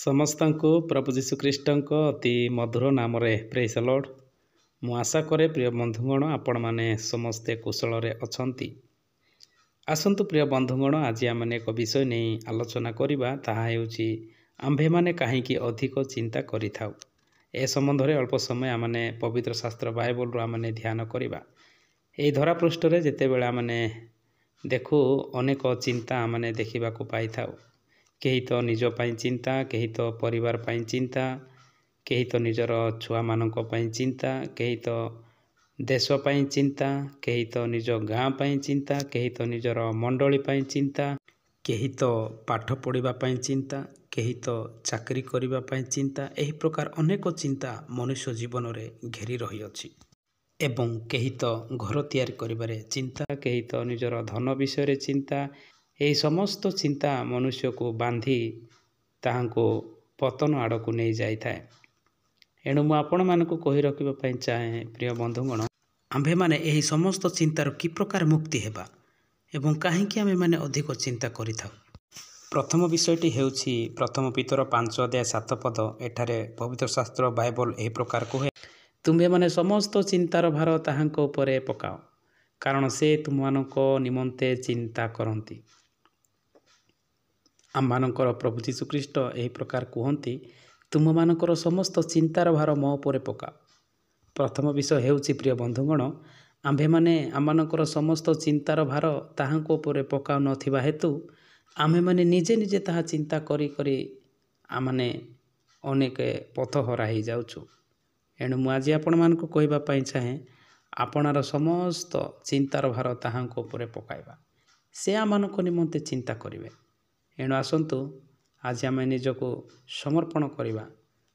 ସମସ୍ତଙ୍କୁ ପ୍ରଭୁ ଯୀଶୁଖ୍ରୀଷ୍ଟଙ୍କ ଅତି ମଧୁର ନାମରେ ପ୍ରେଜ୍ ଦ ଲର୍ଡ। ମୁଁ ଆଶା କରେ ପ୍ରିୟ ବନ୍ଧୁଗଣ ଆପଣମାନେ ସମସ୍ତେ କୁଶଳରେ ଅଛନ୍ତି। ଆସନ୍ତୁ ପ୍ରିୟ ବନ୍ଧୁଗଣ, ଆଜି ଆମେ ଏକ ବିଷୟ ନେଇ ଆଲୋଚନା କରିବା। ତାହା ହେଉଛି ଆମ୍ଭେମାନେ କାହିଁକି ଅଧିକ ଚିନ୍ତା କରିଥାଉ। ଏ ସମ୍ବନ୍ଧରେ ଅଳ୍ପ ସମୟ ଆମେ ପବିତ୍ର ଶାସ୍ତ୍ର ବାଇବଲରୁ ଆମେ ଧ୍ୟାନ କରିବା। ଏହି ଧରାପୃଷ୍ଠରେ ଯେତେବେଳେ ଆମେ ଦେଖୁ ଅନେକ ଚିନ୍ତା ଆମେ ଦେଖିବାକୁ ପାଇଥାଉ। କେହି ତ ନିଜ ପାଇଁ ଚିନ୍ତା, କେହି ତ ପରିବାର ପାଇଁ ଚିନ୍ତା, କେହି ତ ନିଜର ଛୁଆମାନଙ୍କ ପାଇଁ ଚିନ୍ତା, କେହି ତ ଦେଶ ପାଇଁ ଚିନ୍ତା, କେହି ତ ନିଜ ଗାଁ ପାଇଁ ଚିନ୍ତା, କେହି ତ ନିଜର ମଣ୍ଡଳୀ ପାଇଁ ଚିନ୍ତା, କେହି ତ ପାଠ ପଢ଼ିବା ପାଇଁ ଚିନ୍ତା, କେହି ତ ଚାକିରି କରିବା ପାଇଁ ଚିନ୍ତା। ଏହି ପ୍ରକାର ଅନେକ ଚିନ୍ତା ମନୁଷ୍ୟ ଜୀବନରେ ଘେରି ରହିଅଛି। ଏବଂ କେହି ତ ଘର ତିଆରି କରିବାରେ ଚିନ୍ତା, କେହି ତ ନିଜର ଧନ ବିଷୟରେ ଚିନ୍ତା। ଏହି ସମସ୍ତ ଚିନ୍ତା ମନୁଷ୍ୟକୁ ବାନ୍ଧି ତାହାଙ୍କୁ ପତନ ଆଡ଼କୁ ନେଇଯାଇଥାଏ। ଏଣୁ ମୁଁ ଆପଣମାନଙ୍କୁ କହି ରଖିବା ପାଇଁ ଚାହେଁ ପ୍ରିୟ ବନ୍ଧୁଗଣ, ଆମ୍ଭେମାନେ ଏହି ସମସ୍ତ ଚିନ୍ତାରୁ କି ପ୍ରକାର ମୁକ୍ତି ହେବା ଏବଂ କାହିଁକି ଆମେମାନେ ଅଧିକ ଚିନ୍ତା କରିଥାଉ। ପ୍ରଥମ ବିଷୟଟି ହେଉଛି ପ୍ରଥମ ପିତର 5:7। ଏଠାରେ ପବିତ୍ର ଶାସ୍ତ୍ର ବାଇବଲ ଏହି ପ୍ରକାର କୁହେ, ତୁମ୍ଭେମାନେ ସମସ୍ତ ଚିନ୍ତାର ଭାର ତାହାଙ୍କ ଉପରେ ପକାଅ, କାରଣ ସେ ତୁମମାନଙ୍କ ନିମନ୍ତେ ଚିନ୍ତା କରନ୍ତି। ଆମମାନଙ୍କର ପ୍ରଭୁ ଯୀଶୁଖ୍ରୀଷ୍ଟ ଏହି ପ୍ରକାର କୁହନ୍ତି, ତୁମମାନଙ୍କର ସମସ୍ତ ଚିନ୍ତାର ଭାର ମୋ ଉପରେ ପକାଅ। ପ୍ରଥମ ବିଷୟ ହେଉଛି ପ୍ରିୟ ବନ୍ଧୁଗଣ, ଆମ୍ଭେମାନେ ଆମମାନଙ୍କର ସମସ୍ତ ଚିନ୍ତାର ଭାର ତାହାଙ୍କ ଉପରେ ପକାଉ ନଥିବା ହେତୁ ଆମେମାନେ ନିଜେ ନିଜେ ତାହା ଚିନ୍ତା କରି କରି ଆମମାନେ ଅନେକ ପଥ ହରା ହେଇଯାଉଛୁ। ଏଣୁ ମୁଁ ଆଜି ଆପଣମାନଙ୍କୁ କହିବା ପାଇଁ ଚାହେଁ, ଆପଣାର ସମସ୍ତ ଚିନ୍ତାର ଭାର ତାହାଙ୍କ ଉପରେ ପକାଇବା। ସେ ଆମମାନଙ୍କ ନିମନ୍ତେ ଚିନ୍ତା କରିବେ। ଏଣୁ ଆସନ୍ତୁ ଆଜି ଆମେ ନିଜକୁ ସମର୍ପଣ କରିବା,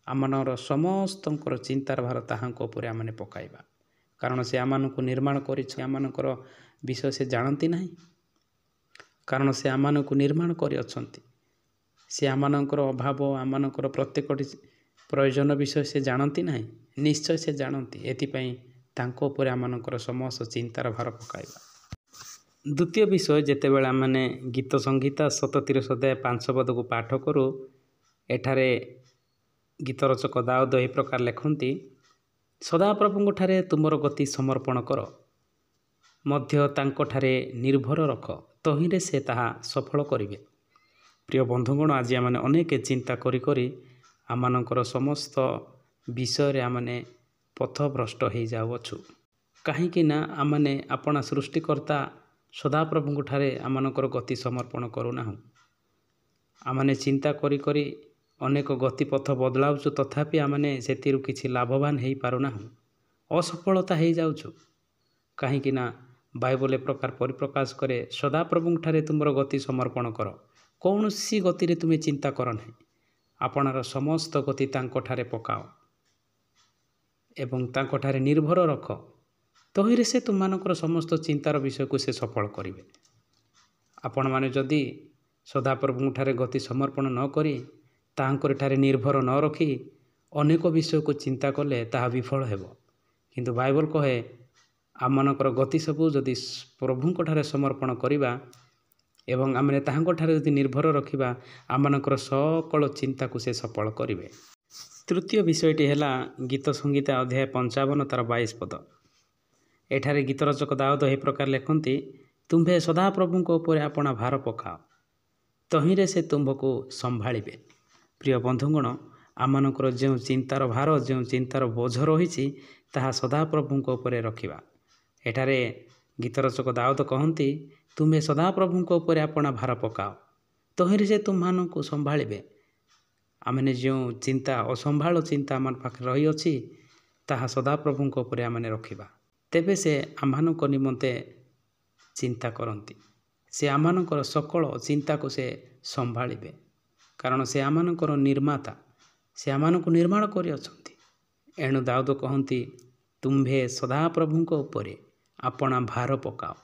ଆମମାନଙ୍କର ସମସ୍ତଙ୍କର ଚିନ୍ତାର ଭାର ତାହାଙ୍କ ଉପରେ ଆମେ ପକାଇବା। କାରଣ ସେ ଆମମାନଙ୍କୁ ନିର୍ମାଣ କରିଛି, ଆମମାନଙ୍କର ବିଷୟ ସେ ଜାଣନ୍ତି ନାହିଁ। କାରଣ ସେ ଆମମାନଙ୍କୁ ନିର୍ମାଣ କରିଅଛନ୍ତି। ସେ ଆମମାନଙ୍କର ଅଭାବ, ଆମମାନଙ୍କର ପ୍ରତ୍ୟେକଟି ପ୍ରୟୋଜନ ବିଷୟ ସେ ଜାଣନ୍ତି ନାହିଁ, ନିଶ୍ଚୟ ସେ ଜାଣନ୍ତି। ଏଥିପାଇଁ ତାଙ୍କ ଉପରେ ଆମମାନଙ୍କର ସମସ୍ତ ଚିନ୍ତାର ଭାର ପକାଇବା। ଦ୍ୱିତୀୟ ବିଷୟ, ଯେତେବେଳେ ଆମେ ଗୀତ ସଂହିତା 37:5 ପାଠ କରୁ, ଏଠାରେ ଗୀତ ରଚକ ଦାଉଦ ଏହି ପ୍ରକାର ଲେଖନ୍ତି, ସଦାପ୍ରଭୁଙ୍କଠାରେ ତୁମର ଗତି ସମର୍ପଣ କର, ମଧ୍ୟ ତାଙ୍କଠାରେ ନିର୍ଭର ରଖ, ତହିଁରେ ସେ ତାହା ସଫଳ କରିବେ। ପ୍ରିୟ ବନ୍ଧୁଗଣ, ଆଜି ଆମେ ଅନେକ ଚିନ୍ତା କରି କରି ଆମମାନଙ୍କର ସମସ୍ତ ବିଷୟରେ ଆମେ ପଥଭ୍ରଷ୍ଟ ହେଇଯାଉଅଛୁ। କାହିଁକି ନା ଆମମାନେ ଆପଣା ସୃଷ୍ଟିକର୍ତ୍ତା ସଦାପ୍ରଭୁଙ୍କଠାରେ ଆମମାନଙ୍କର ଗତି ସମର୍ପଣ କରୁନାହୁଁ। ଆମମାନେ ଚିନ୍ତା କରି କରି ଅନେକ ଗତିପଥ ବଦଳାଉଛୁ, ତଥାପି ଆମମାନେ ସେଥିରୁ କିଛି ଲାଭବାନ ହେଇପାରୁନାହୁଁ, ଅସଫଳତା ହେଇଯାଉଛୁ। କାହିଁକି ନା ବାଇବଲ ଏ ପ୍ରକାର ପରିପ୍ରକାଶ କରେ, ସଦାପ୍ରଭୁଙ୍କଠାରେ ତୁମର ଗତି ସମର୍ପଣ କର, କୌଣସି ଗତିରେ ତୁମେ ଚିନ୍ତା କର ନାହିଁ, ଆପଣାର ସମସ୍ତ ଗତି ତାଙ୍କଠାରେ ପକାଅ ଏବଂ ତାଙ୍କଠାରେ ନିର୍ଭର ରଖ, ତହିଁରେ ସେ ତୁମମାନଙ୍କର ସମସ୍ତ ଚିନ୍ତାର ବିଷୟକୁ ସେ ସଫଳ କରିବେ। ଆପଣମାନେ ଯଦି ସଦାପ୍ରଭୁଙ୍କଠାରେ ଗତି ସମର୍ପଣ ନ କରି ତାହାଙ୍କଠାରେ ନିର୍ଭର ନ ରଖି ଅନେକ ବିଷୟକୁ ଚିନ୍ତା କଲେ ତାହା ବିଫଳ ହେବ। କିନ୍ତୁ ବାଇବଲ କହେ, ଆମମାନଙ୍କର ଗତି ସବୁ ଯଦି ପ୍ରଭୁଙ୍କଠାରେ ସମର୍ପଣ କରିବା ଏବଂ ଆମେ ତାହାଙ୍କଠାରେ ଯଦି ନିର୍ଭର ରଖିବା, ଆମମାନଙ୍କର ସକଳ ଚିନ୍ତାକୁ ସେ ସଫଳ କରିବେ। ତୃତୀୟ ବିଷୟଟି ହେଲା ଗୀତ ସଂହିତା 55:22। ଏଠାରେ ଗୀତ ରଚକ ଦାଉଦ ଏହି ପ୍ରକାର ଲେଖନ୍ତି, ତୁମ୍ଭେ ସଦାପ୍ରଭୁଙ୍କ ଉପରେ ଆପଣା ଭାର ପକାଅ, ତହିଁରେ ସେ ତୁମ୍ଭକୁ ସମ୍ଭାଳିବେ। ପ୍ରିୟ ବନ୍ଧୁଗଣ, ଆମମାନଙ୍କର ଯେଉଁ ଚିନ୍ତାର ଭାର, ଯେଉଁ ଚିନ୍ତାର ବୋଝ ରହିଛି, ତାହା ସଦାପ୍ରଭୁଙ୍କ ଉପରେ ରଖିବା। ଏଠାରେ ଗୀତ ରଚକ ଦାଉଦ କହନ୍ତି, ତୁମ୍ଭେ ସଦାପ୍ରଭୁଙ୍କ ଉପରେ ଆପଣା ଭାର ପକାଅ, ତହିଁରେ ସେ ତୁମମାନଙ୍କୁ ସମ୍ଭାଳିବେ। ଆମେ ଯେଉଁ ଚିନ୍ତା, ଅସମ୍ଭାଳ ଚିନ୍ତା ଆମ ପାଖରେ ରହିଅଛି, ତାହା ସଦାପ୍ରଭୁଙ୍କ ଉପରେ ଆମେ ରଖିବା, ତେବେ ସେ ଆମମାନଙ୍କ ନିମନ୍ତେ ଚିନ୍ତା କରନ୍ତି। ସେ ଆମମାନଙ୍କର ସକଳ ଚିନ୍ତାକୁ ସେ ସମ୍ଭାଳିବେ, କାରଣ ସେ ଆମମାନଙ୍କର ନିର୍ମାତା, ସେ ଆମମାନଙ୍କୁ ନିର୍ମାଣ କରିଅଛନ୍ତି। ଏଣୁ ଦାଉଦ କହନ୍ତି, ତୁମ୍ଭେ ସଦାପ୍ରଭୁଙ୍କ ଉପରେ ଆପଣା ଭାର ପକାଅ,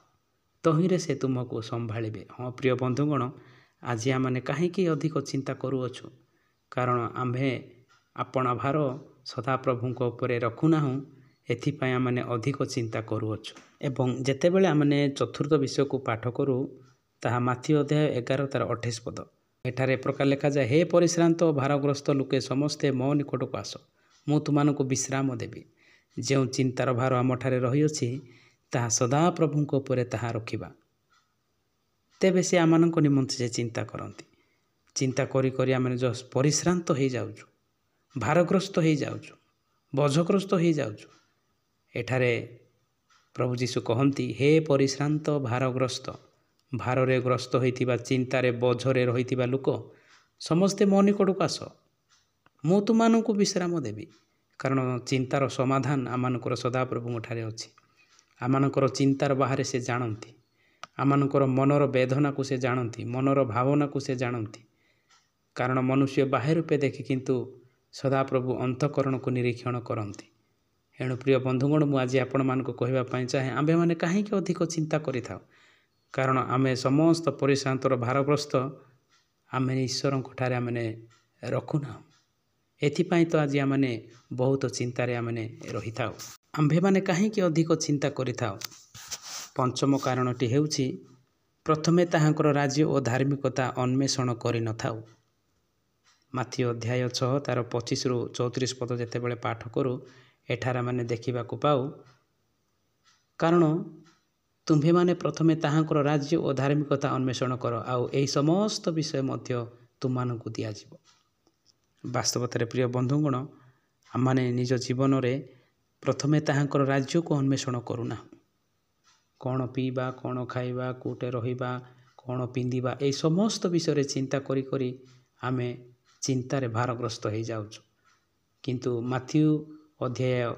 ତହିଁରେ ସେ ତୁମକୁ ସମ୍ଭାଳିବେ। ହଁ ପ୍ରିୟ ବନ୍ଧୁଗଣ, ଆଜି ଆମେ କାହିଁକି ଅଧିକ ଚିନ୍ତା କରୁଅଛୁ? କାରଣ ଆମ୍ଭେ ଆପଣା ଭାର ସଦାପ୍ରଭୁଙ୍କ ଉପରେ ରଖୁନାହୁଁ, ଏଥିପାଇଁ ଆମେ ଅଧିକ ଚିନ୍ତା କରୁଅଛୁ। ଏବଂ ଯେତେବେଳେ ଆମେ ଚତୁର୍ଥ ବିଷୟକୁ ପାଠ କରୁ, ତାହା ମାଥ୍ୟୁ 11:28। ଏଠାରେ ପ୍ରକାର ଲେଖାଯାଏ, ହେ ପରିଶ୍ରାନ୍ତ ଓ ଭାରଗ୍ରସ୍ତ ଲୋକେ ସମସ୍ତେ ମୋ ନିକଟକୁ ଆସ, ମୁଁ ତୁମମାନଙ୍କୁ ବିଶ୍ରାମ ଦେବି। ଯେଉଁ ଚିନ୍ତାର ଭାର ଆମଠାରେ ରହିଅଛି ତାହା ସଦାପ୍ରଭୁଙ୍କ ଉପରେ ତାହା ରଖିବା। ତେବେ ସେ ଆମମାନଙ୍କ ନିମନ୍ତେ ସେ ଚିନ୍ତା କରନ୍ତି। ଚିନ୍ତା କରି କରି ଆମେ ପରିଶ୍ରାନ୍ତ ହୋଇଯାଉଛୁ, ଭାରଗ୍ରସ୍ତ ହୋଇଯାଉଛୁ, ବୋଝଗ୍ରସ୍ତ ହୋଇଯାଉଛୁ। ଏଠାରେ ପ୍ରଭୁ ଯୀଶୁ କହନ୍ତି, ହେ ପରିଶ୍ରାନ୍ତ ଭାରଗ୍ରସ୍ତ, ଭାରରେ ଗ୍ରସ୍ତ ହୋଇଥିବା, ଚିନ୍ତାରେ ବୋଝରେ ରହିଥିବା ଲୋକ ସମସ୍ତେ ମୋ ନିକଟକୁ ଆସ, ମୁଁ ତୁମମାନଙ୍କୁ ବିଶ୍ରାମ ଦେବି। କାରଣ ଚିନ୍ତାର ସମାଧାନ ଆମମାନଙ୍କର ସଦାପ୍ରଭୁଙ୍କଠାରେ ଅଛି। ଆମମାନଙ୍କର ଚିନ୍ତାର ବାହାରେ ସେ ଜାଣନ୍ତି, ଆମମାନଙ୍କର ମନର ବେଦନାକୁ ସେ ଜାଣନ୍ତି, ମନର ଭାବନାକୁ ସେ ଜାଣନ୍ତି। କାରଣ ମନୁଷ୍ୟ ବାହ୍ୟ ରୂପେ ଦେଖେ, କିନ୍ତୁ ସଦାପ୍ରଭୁ ଅନ୍ତଃକରଣକୁ ନିରୀକ୍ଷଣ କରନ୍ତି। ଏଣୁ ପ୍ରିୟ ବନ୍ଧୁଗଣ, ମୁଁ ଆଜି ଆପଣମାନଙ୍କୁ କହିବା ପାଇଁ ଚାହେଁ, ଆମ୍ଭେମାନେ କାହିଁକି ଅଧିକ ଚିନ୍ତା କରିଥାଉ? କାରଣ ଆମେ ସମସ୍ତ ପରିଶ୍ରାନ୍ତର ଭାରଗ୍ରସ୍ତ ଆମେ ଈଶ୍ୱରଙ୍କଠାରେ ଆମେ ରଖୁନାହୁଁ। ଏଥିପାଇଁ ତ ଆଜି ଆମେ ବହୁତ ଚିନ୍ତାରେ ଆମେ ରହିଥାଉ। ଆମ୍ଭେମାନେ କାହିଁକି ଅଧିକ ଚିନ୍ତା କରିଥାଉ? ପଞ୍ଚମ କାରଣଟି ହେଉଛି, ପ୍ରଥମେ ତାହାଙ୍କର ରାଜ୍ୟ ଓ ଧାର୍ମିକତା ଅନ୍ୱେଷଣ କରିନଥାଉ। ମାଥିଉ ଅଧ୍ୟାୟ 6 ତାର 25-34 ପଦ ଯେତେବେଳେ ପାଠ କରୁ, ଏଠାରେ ଆମେ ଦେଖିବାକୁ ପାଉ, କାରଣ ତୁମ୍ଭେମାନେ ପ୍ରଥମେ ତାହାଙ୍କର ରାଜ୍ୟ ଓ ଧାର୍ମିକତା ଅନ୍ୱେଷଣ କର, ଆଉ ଏହି ସମସ୍ତ ବିଷୟ ମଧ୍ୟ ତୁମମାନଙ୍କୁ ଦିଆଯିବ। ବାସ୍ତବତାରେ ପ୍ରିୟ ବନ୍ଧୁଗଣ, ଆମମାନେ ନିଜ ଜୀବନରେ ପ୍ରଥମେ ତାହାଙ୍କର ରାଜ୍ୟକୁ ଅନ୍ୱେଷଣ କରୁନାହୁଁ। କ'ଣ ପିଇବା, କ'ଣ ଖାଇବା, କେଉଁଠି ରହିବା, କ'ଣ ପିନ୍ଧିବା, ଏହି ସମସ୍ତ ବିଷୟରେ ଚିନ୍ତା କରି କରି ଆମେ ଚିନ୍ତାରେ ଭାରଗ୍ରସ୍ତ ହୋଇଯାଉଛୁ। କିନ୍ତୁ ମାଥିଉ ଅଧ୍ୟାୟ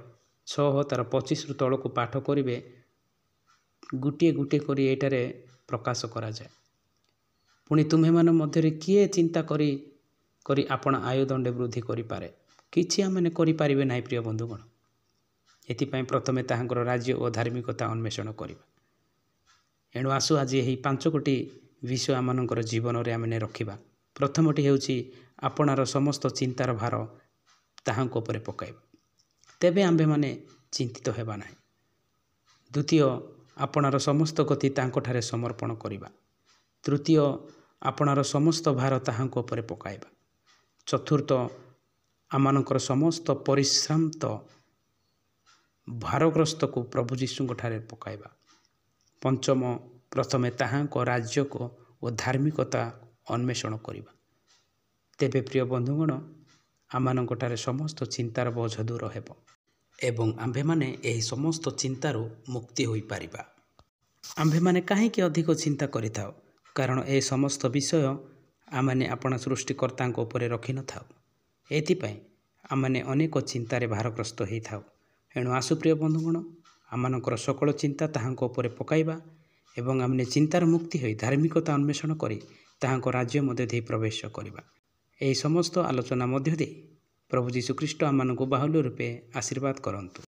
6 ତାର 25 ତଳକୁ ପାଠ କରିବେ, ଗୋଟିଏ ଗୋଟିଏ କରି ଏଇଟାରେ ପ୍ରକାଶ କରାଯାଏ। ପୁଣି ତୁମ୍ଭେମାନ ମଧ୍ୟରେ କିଏ ଚିନ୍ତା କରି କରି ଆପଣ ଆୟୁଦଣ୍ଡେ ବୃଦ୍ଧି କରିପାରେ? କିଛି ଆମେ କରିପାରିବେ ନାହିଁ ପ୍ରିୟ ବନ୍ଧୁଗଣ। ଏଥିପାଇଁ ପ୍ରଥମେ ତାହାଙ୍କର ରାଜ୍ୟ ଓ ଧାର୍ମିକତା ଅନ୍ୱେଷଣ କରିବା। ଏଣୁ ଆସୁ ଆଜି ଏହି 5ଟି ବିଷୟ ଆମମାନଙ୍କର ଜୀବନରେ ଆମେ ରଖିବା। ପ୍ରଥମଟି ହେଉଛି, ଆପଣାର ସମସ୍ତ ଚିନ୍ତାର ଭାର ତାହାଙ୍କ ଉପରେ ପକାଇବା, ତେବେ ଆମ୍ଭେମାନେ ଚିନ୍ତିତ ହେବା ନାହିଁ। ଦ୍ୱିତୀୟ, ଆପଣାର ସମସ୍ତ ଗତି ତାଙ୍କଠାରେ ସମର୍ପଣ କରିବା। ତୃତୀୟ, ଆପଣାର ସମସ୍ତ ଭାର ତାହାଙ୍କ ଉପରେ ପକାଇବା। ଚତୁର୍ଥ, ଆମମାନଙ୍କର ସମସ୍ତ ପରିଶ୍ରାନ୍ତ ଭାରଗ୍ରସ୍ତକୁ ପ୍ରଭୁ ଯୀଶୁଙ୍କଠାରେ ପକାଇବା। ପଞ୍ଚମ, ପ୍ରଥମେ ତାହାଙ୍କ ରାଜ୍ୟକୁ ଓ ଧାର୍ମିକତା ଅନ୍ୱେଷଣ କରିବା। ତେବେ ପ୍ରିୟ ବନ୍ଧୁଗଣ, ଆମମାନଙ୍କଠାରେ ସମସ୍ତ ଚିନ୍ତାର ବୋଝ ଦୂର ହେବ ଏବଂ ଆମ୍ଭେମାନେ ଏହି ସମସ୍ତ ଚିନ୍ତାରୁ ମୁକ୍ତି ହୋଇପାରିବା। ଆମ୍ଭେମାନେ କାହିଁକି ଅଧିକ ଚିନ୍ତା କରିଥାଉ? କାରଣ ଏ ସମସ୍ତ ବିଷୟ ଆମମାନେ ଆପଣା ସୃଷ୍ଟିକର୍ତ୍ତାଙ୍କ ଉପରେ ରଖିନଥାଉ। ଏଥିପାଇଁ ଆମମାନେ ଅନେକ ଚିନ୍ତାରେ ଭାରଗ୍ରସ୍ତ ହୋଇଥାଉ। ଏଣୁ ଆସୁ ପ୍ରିୟ ବନ୍ଧୁଗଣ, ଆମମାନଙ୍କର ସକଳ ଚିନ୍ତା ତାହାଙ୍କ ଉପରେ ପକାଇବା ଏବଂ ଆମେ ଚିନ୍ତାର ମୁକ୍ତି ହୋଇ ଧାର୍ମିକତା ଅନ୍ୱେଷଣ କରି ତାହାଙ୍କ ରାଜ୍ୟ ମଧ୍ୟ ଦେଇ ପ୍ରବେଶ କରିବା। ଏହି ସମସ୍ତ ଆଲୋଚନା ମଧ୍ୟ ଦେଇ ପ୍ରଭୁ ଯୀଶୁଖ୍ରୀଷ୍ଟ ଆମମାନଙ୍କୁ ବାହୁଲ୍ୟ ରୂପେ ଆଶୀର୍ବାଦ କରନ୍ତୁ।